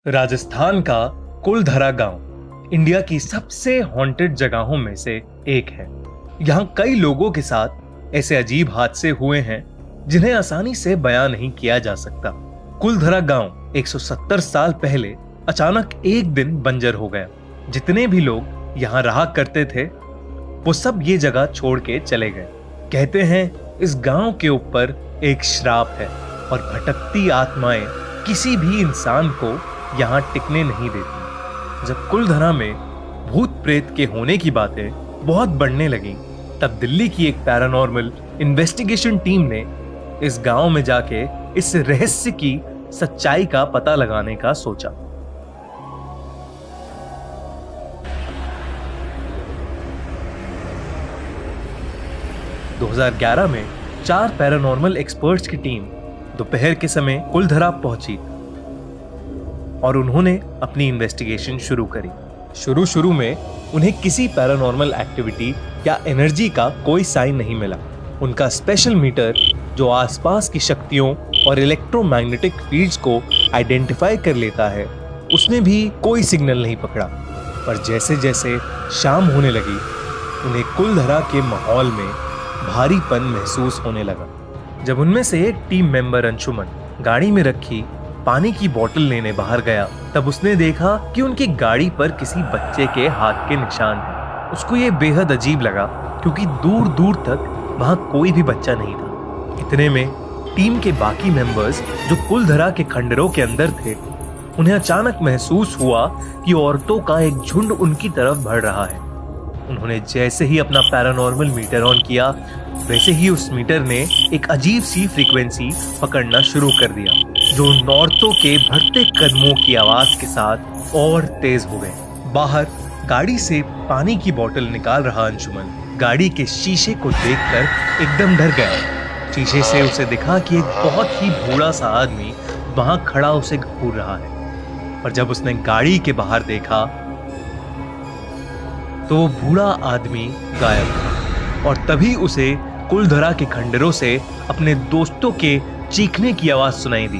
राजस्थान का कुलधरा गांव इंडिया की सबसे हॉन्टेड जगहों में से एक है। यहाँ कई लोगों के साथ ऐसे अजीब हादसे हुए हैं जिन्हें आसानी से बयां नहीं किया जा सकता। कुलधरा गांव 170 साल पहले अचानक एक दिन बंजर हो गया। जितने भी लोग यहाँ रहा करते थे वो सब ये जगह छोड़ के चले गए। कहते हैं इस गांव के ऊपर एक श्राप है और भटकती आत्माएं किसी भी इंसान को यहाँ टिकने नहीं देती। जब कुलधरा में भूत प्रेत के होने की बातें बहुत बढ़ने लगी तब दिल्ली की एक पैरानॉर्मल इन्वेस्टिगेशन टीम ने इस गांव में जाके इस रहस्य की सच्चाई का पता लगाने का सोचा। ...2011 में 4 पैरानॉर्मल एक्सपर्ट्स की टीम दोपहर के समय कुलधरा पहुंची और उन्होंने अपनी इन्वेस्टिगेशन शुरू करी। शुरू में उन्हें किसी पैरानॉर्मल एक्टिविटी या एनर्जी का कोई साइन नहीं मिला। उनका स्पेशल मीटर जो आसपास की शक्तियों और इलेक्ट्रोमैग्नेटिक फील्ड्स को आइडेंटिफाई कर लेता है उसने भी कोई सिग्नल नहीं पकड़ा। पर जैसे जैसे शाम होने लगी उन्हें कुलधरा के माहौल में भारीपन महसूस होने लगा। जब उनमें से एक टीम मेंबर अंशुमन गाड़ी में रखी पानी की बोतल लेने बाहर गया तब उसने देखा कि उनकी गाड़ी पर किसी बच्चे के हाथ के निशान हैं। उसको ये बेहद अजीब लगा क्योंकि दूर दूर तक वहां कोई भी बच्चा नहीं था। इतने में टीम के बाकी मेंबर्स जो कुलधरा के खंडरों के अंदर थे उन्हें अचानक महसूस हुआ कि औरतों का एक झुंड उनकी तरफ बढ़ रहा है। उन्होंने जैसे ही अपना पैरानॉर्मल मीटर ऑन किया वैसे ही उस मीटर ने एक अजीब सी फ्रीक्वेंसी पकड़ना शुरू कर दिया जो उन औरतों के बढ़ते कदमों की आवाज के साथ और तेज हो गए। बाहर गाड़ी से पानी की बोतल निकाल रहा अंशुमन गाड़ी के शीशे को देखकर एकदम डर गया। शीशे से उसे दिखा कि एक बहुत ही बूढ़ा सा आदमी वहां खड़ा उसे घूर रहा है। पर जब उसने गाड़ी के बाहर देखा तो वो बूढ़ा आदमी गायब था और तभी उसे कुलधरा के खंडरों से अपने दोस्तों के चीखने की आवाज सुनाई दी।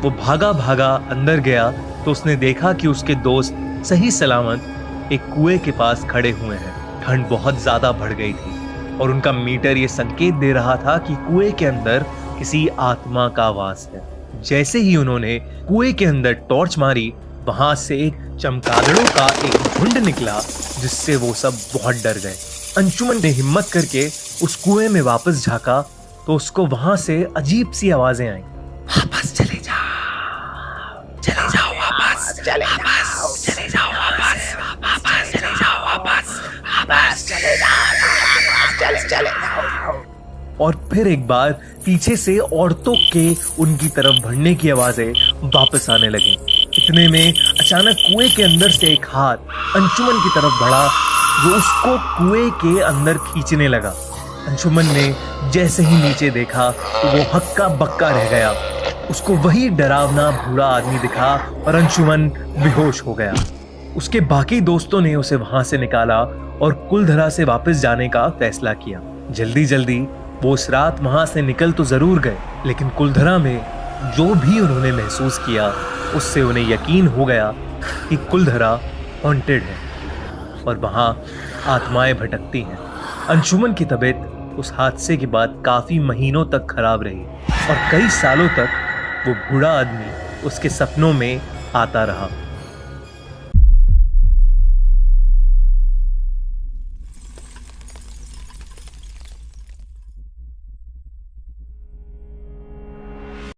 वो भागा भागा अंदर गया तो उसने देखा कि उसके दोस्त सही सलामत एक कुएं के पास खड़े हुए हैं। ठंड बहुत ज्यादा बढ़ गई थी और उनका मीटर ये संकेत दे रहा था कि कुएं के अंदर किसी आत्मा का वास है। जैसे ही उन्होंने कुएं के अंदर टॉर्च मारी वहां से एक चमगादड़ों का एक झुंड निकला जिससे वो सब बहुत डर गए। अंशुमन ने हिम्मत करके उस कुएं में वापस झांका तो उसको वहां से अजीब सी आवाजें आईं। वापस चले जाओ वापस चले जाओ और फिर एक बार पीछे से औरतों के उनकी तरफ बढ़ने की आवाजें वापस आने लगी। इतने में अचानक कुएं के अंदर से एक हाथ अंशुमन की तरफ बढ़ा जो उसको कुएं के अंदर खींचने लगा। अंशुमन ने जैसे ही नीचे देखा तो वो हक्का बक्का रह गया। उसको वही डरावना बूढ़ा आदमी दिखा और अंशुमन बेहोश हो गया। उसके बाकी दोस्तों ने उसे वहां से निकाला और कुलधरा से वापस जाने का फैसला किया। जल्दी जल्दी वो उस रात वहां से निकल तो जरूर गए लेकिन कुलधरा में जो भी उन्होंने महसूस किया उससे उन्हें यकीन हो गया कि कुलधरा हॉन्टेड है और वहां आत्माएं भटकती हैं। अंशुमन की तबीयत उस हादसे के बाद काफी महीनों तक खराब रही और कई सालों तक वो बूढ़ा आदमी उसके सपनों में आता रहा।